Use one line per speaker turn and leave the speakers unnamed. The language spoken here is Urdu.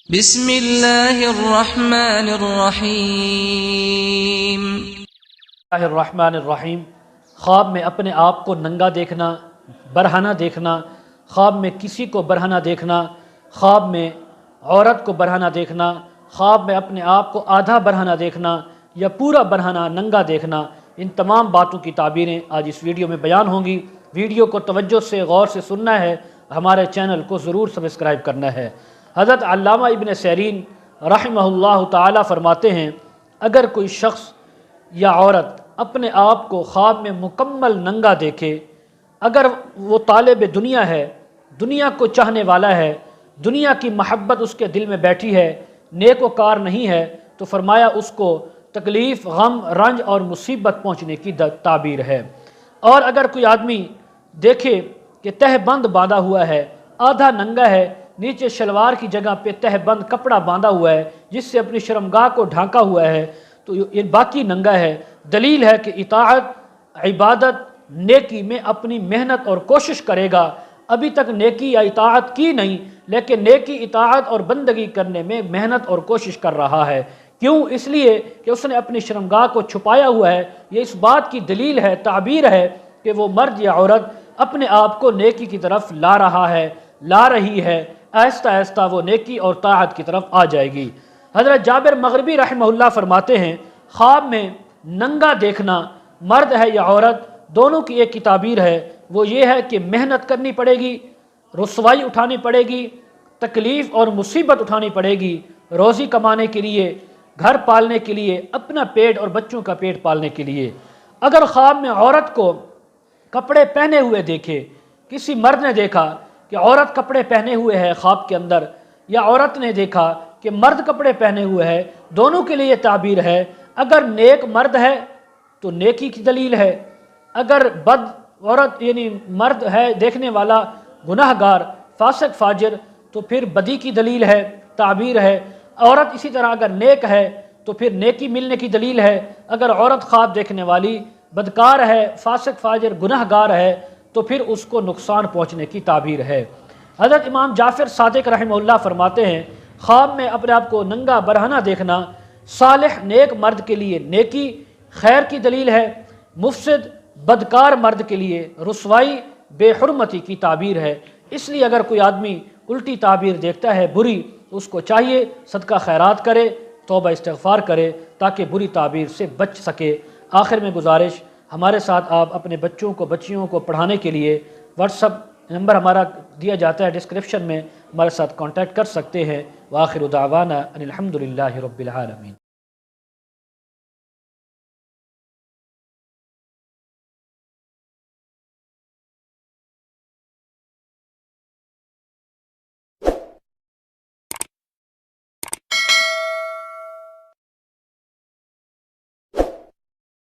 بسم اللہ الرحمن الرحیم۔
الرحمن الرحیم۔ خواب میں اپنے آپ کو ننگا دیکھنا، برہنہ دیکھنا، خواب میں کسی کو برہنہ دیکھنا، خواب میں عورت کو برہنہ دیکھنا، خواب میں اپنے آپ کو آدھا برہنہ دیکھنا یا پورا برہنہ ننگا دیکھنا، ان تمام باتوں کی تعبیریں آج اس ویڈیو میں بیان ہوں گی۔ ویڈیو کو توجہ سے غور سے سننا ہے، ہمارے چینل کو ضرور سبسکرائب کرنا ہے۔ حضرت علامہ ابن سیرین رحمہ اللہ تعالی فرماتے ہیں، اگر کوئی شخص یا عورت اپنے آپ کو خواب میں مکمل ننگا دیکھے، اگر وہ طالب دنیا ہے، دنیا کو چاہنے والا ہے، دنیا کی محبت اس کے دل میں بیٹھی ہے، نیک و کار نہیں ہے، تو فرمایا اس کو تکلیف، غم، رنج اور مصیبت پہنچنے کی تعبیر ہے۔ اور اگر کوئی آدمی دیکھے کہ تہ بند باندھا ہوا ہے، آدھا ننگا ہے، نیچے شلوار کی جگہ پہ تہ بند کپڑا باندھا ہوا ہے جس سے اپنی شرمگاہ کو ڈھانکا ہوا ہے، تو یہ باقی ننگا ہے۔ دلیل ہے کہ اطاعت، عبادت، نیکی میں اپنی محنت اور کوشش کرے گا۔ ابھی تک نیکی یا اطاعت کی نہیں، لیکن نیکی، اطاعت اور بندگی کرنے میں محنت اور کوشش کر رہا ہے۔ کیوں؟ اس لیے کہ اس نے اپنی شرمگاہ کو چھپایا ہوا ہے۔ یہ اس بات کی دلیل ہے، تعبیر ہے کہ وہ مرد یا عورت اپنے آپ کو نیکی کی طرف لا رہا ہے، لا رہی ہے۔ آہستہ آہستہ وہ نیکی اور طاعت کی طرف آ جائے گی۔ حضرت جابر مغربی رحمہ اللہ فرماتے ہیں، خواب میں ننگا دیکھنا مرد ہے یا عورت، دونوں کی ایک کی تعبیر ہے، وہ یہ ہے کہ محنت کرنی پڑے گی، رسوائی اٹھانی پڑے گی، تکلیف اور مصیبت اٹھانی پڑے گی، روزی کمانے کے لیے، گھر پالنے کے لیے، اپنا پیٹ اور بچوں کا پیٹ پالنے کے لیے۔ اگر خواب میں عورت کو کپڑے پہنے ہوئے دیکھے، کسی مرد نے دیکھا کہ عورت کپڑے پہنے ہوئے ہے خواب کے اندر، یا عورت نے دیکھا کہ مرد کپڑے پہنے ہوئے ہے، دونوں کے لیے یہ تعبیر ہے، اگر نیک مرد ہے تو نیکی کی دلیل ہے، اگر بد عورت یعنی مرد ہے دیکھنے والا گناہ گار، فاسق، فاجر، تو پھر بدی کی دلیل ہے، تعبیر ہے۔ عورت اسی طرح اگر نیک ہے تو پھر نیکی ملنے کی دلیل ہے۔ اگر عورت خواب دیکھنے والی بدکار ہے، فاسق، فاجر، گناہ گار ہے، تو پھر اس کو نقصان پہنچنے کی تعبیر ہے۔ حضرت امام جعفر صادق رحمہ اللہ فرماتے ہیں، خواب میں اپنے آپ کو ننگا برہنہ دیکھنا صالح نیک مرد کے لیے نیکی، خیر کی دلیل ہے، مفسد بدکار مرد کے لیے رسوائی، بے حرمتی کی تعبیر ہے۔ اس لیے اگر کوئی آدمی الٹی تعبیر دیکھتا ہے بری، تو اس کو چاہیے صدقہ خیرات کرے، توبہ استغفار کرے تاکہ بری تعبیر سے بچ سکے۔ آخر میں گزارش، ہمارے ساتھ آپ اپنے بچوں کو، بچیوں کو پڑھانے کے لیے واٹس ایپ نمبر ہمارا دیا جاتا ہے ڈسکرپشن میں، ہمارے ساتھ کانٹیکٹ کر سکتے ہیں۔ وآخر دعوانا ان الحمد للہ رب العالمین۔